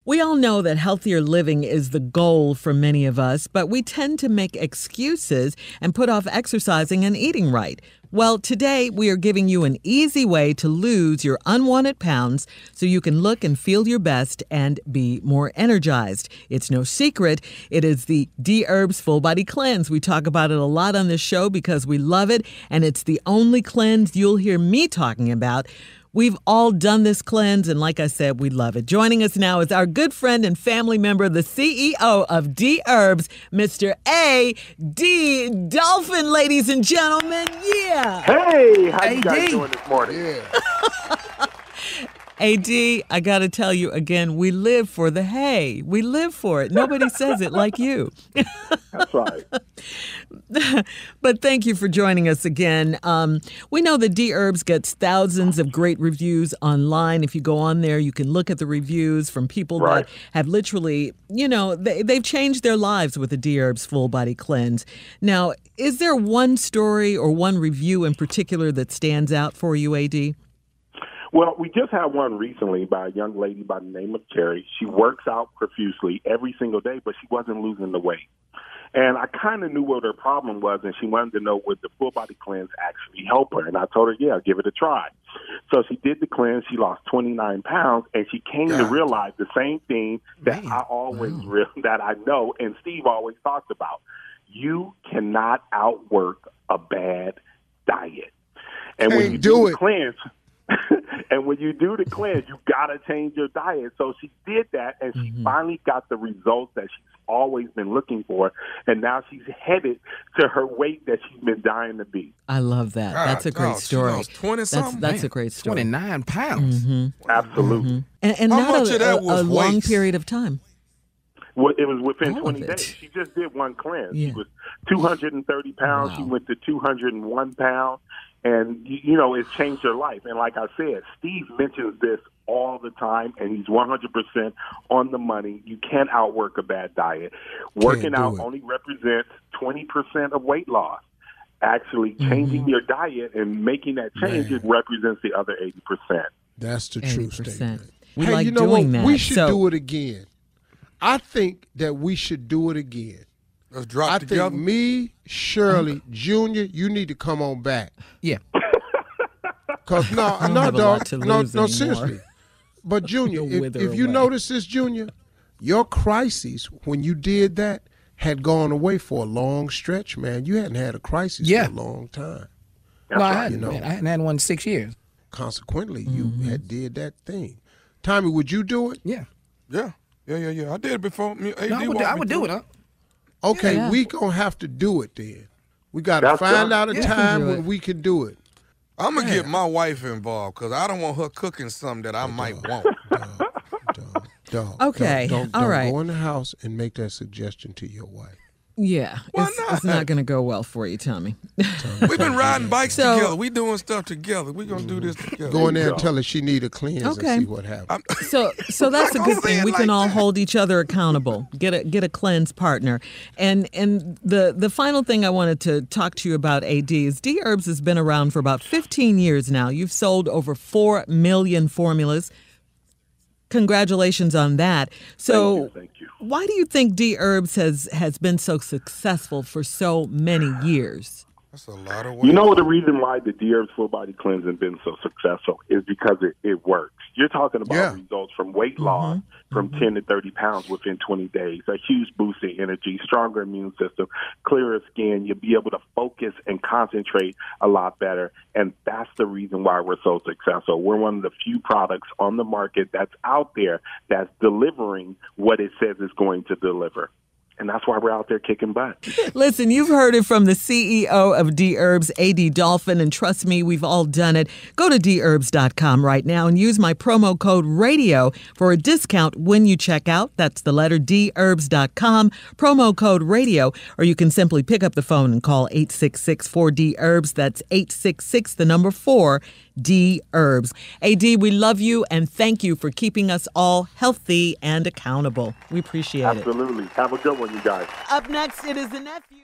We all know that healthier living is the goal for many of us, but we tend to make excuses and put off exercising and eating right. Well, today we are giving you an easy way to lose your unwanted pounds so you can look and feel your best and be more energized. It's no secret. It is the Dherbs Full Body Cleanse. We talk about it a lot on this show because we love it, and it's the only cleanse you'll hear me talking about. We've all done this cleanse, and like I said, we love it. Joining us now is our good friend and family member, the CEO of Dherbs, Mr. AD Dolphin, ladies and gentlemen. Yeah. Hey, how you guys doing this morning? Yeah. AD, I got to tell you again, we live for the hay. We live for it. Nobody says it like you. That's right. But thank you for joining us again. We know that Dherbs gets thousands of great reviews online. If you go on there, you can look at the reviews from people that have literally, they've changed their lives with the Dherbs Full Body Cleanse. Now, is there one story or one review in particular that stands out for you, AD? Well, we just had one recently by a young lady by the name of Terry. She works out profusely every single day, but she wasn't losing the weight. And I kind of knew what her problem was, and she wanted to know would the full body cleanse actually help her. And I told her, yeah, give it a try. So she did the cleanse. She lost 29 pounds, and she came to realize the same thing that that I know and Steve always talks about. You cannot outwork a bad diet. And when you do the cleanse, and when you do the cleanse, you got to change your diet. So she did that, and she finally got the results that she's always been looking for. And now she's headed to her weight that she's been dying to be. I love that. That's a great story. 20-something. That's a great story. 29 pounds. Absolutely. And How not much of that was a long waste? period of time. Well, it was within All 20 of it. days. She just did one cleanse. Yeah. She was 230 pounds. Wow. She went to 201 pounds. And, it's changed her life. And like I said, Steve mentions this all the time, and he's 100% on the money. You can't outwork a bad diet. Working out only represents 20% of weight loss. Actually, changing your diet and making that change, it represents the other 80%. That's the true 80%. statement. We hey, like you know doing what? that. We should So- do it again. I think that we should do it again. Let's drop I together. think me, Shirley, Junior, you need to come on back. Yeah. Cause don't have a lot dog, to no, lose anymore. seriously. But Junior, You'll wither if you away. notice this, Junior, your crises when you did that had gone away for a long stretch, man. You hadn't had a crisis for a long time. Well, I right, hadn't had one in 6 years. Consequently, you had did that thing. Tommy, would you do it? Yeah. Yeah. I did it before. No, I would do it, huh? Okay, Yeah. we gonna have to do it then. We got to That's find right. out a Yeah. time We can do when it. we can do it. I'm going to get my wife involved because I don't want her cooking something that I might want. Dog, Okay, don't all right. go in the house and make that suggestion to your wife. Yeah, Why it's not going to go well for you, Tommy. We've been riding bikes So- together. We doing stuff together. We're going to do this together. Go in there and tell her she need a cleanse Okay. and see what happens. So that's a Don't good say thing. it We can like all that. hold each other accountable. Get a cleanse partner. And the final thing I wanted to talk to you about, AD, is Dherbs has been around for about 15 years now. You've sold over 4 million formulas. Congratulations on that. So Thank you. why do you think Dherbs has been so successful for so many years? That's a lot of weight. You know the reason why the Dherbs Full Body Cleanse has been so successful is because it works. You're talking about results from weight loss from 10 to 30 pounds within 20 days, a huge boost in energy, stronger immune system, clearer skin. You'll be able to focus and concentrate a lot better, and that's the reason why we're so successful. We're one of the few products on the market that's out there that's delivering what it says it's going to deliver. And that's why we're out there kicking butt. Listen, you've heard it from the CEO of Dherbs, AD Dolphin, and trust me, we've all done it. Go to dherbs.com right now and use my promo code RADIO for a discount when you check out. That's the letter dherbs.com, promo code RADIO, or you can simply pick up the phone and call 866-4DHERBS. That's 866, the number 4, Dherbs. AD, we love you and thank you for keeping us all healthy and accountable. We appreciate it. Absolutely. Have a good one, you guys. Up next, it is the nephew.